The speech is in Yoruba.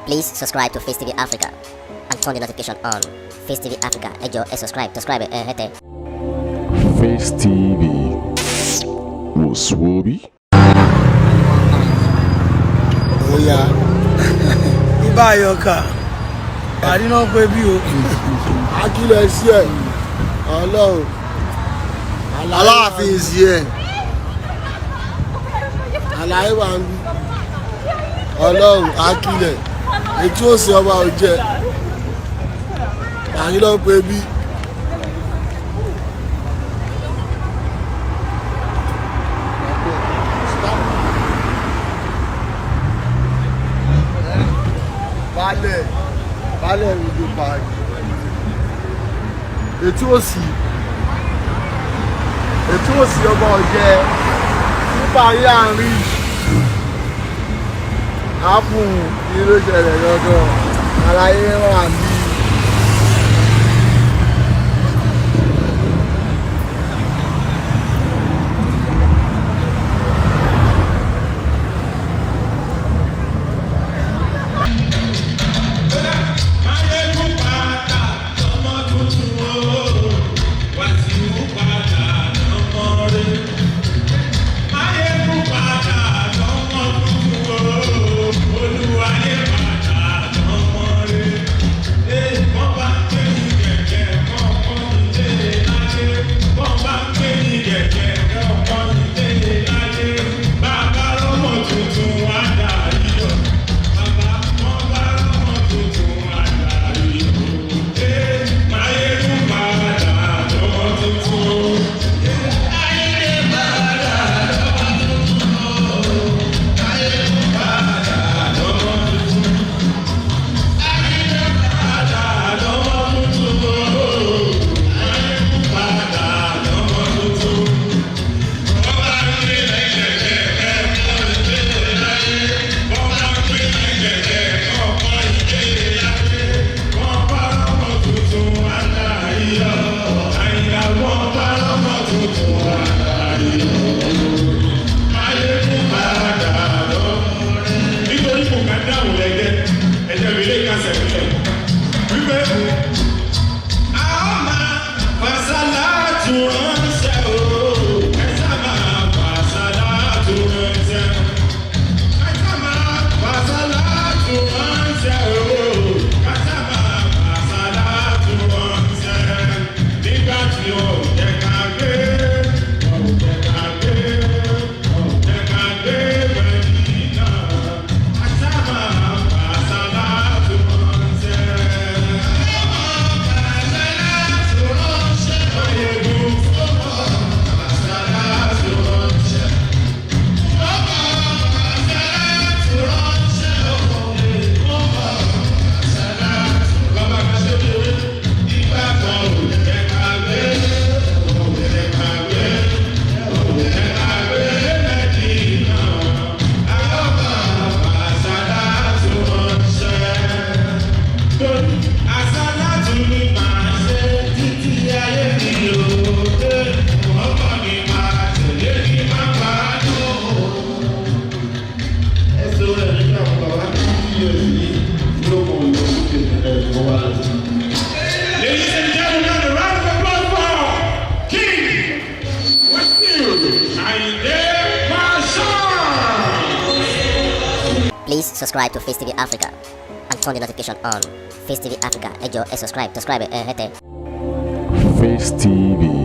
Please subscribe to Face TV Africa and turn the notification on. Face TV Africa, ẹ jọ̀ọ́ ẹ subscribe hete. Face TV was Swoby. Oya. Ibà Ayọ̀ká. Àdí náà pé bí o. Akílẹ̀ sí ẹ̀. Ọlọ́run. Aláàfin sí ẹ̀. Àlàyé wà ń bí. Ọlọ́run akílẹ̀. Ètò òsì ọba ò jẹ́. Àdí náà pé bí. Balẹ̀ ìlú parí. Ètò òsì ọba ọ̀jẹ́ níparí àárín ápùn ní ló ṣẹlẹ̀ lọ́dọ̀ àlàyé wà ní. Please subscribe to Face TV Africa and turn the notification on. Face TV Africa, ẹ jọ̀ọ́ ẹ subscribe hete. Face TV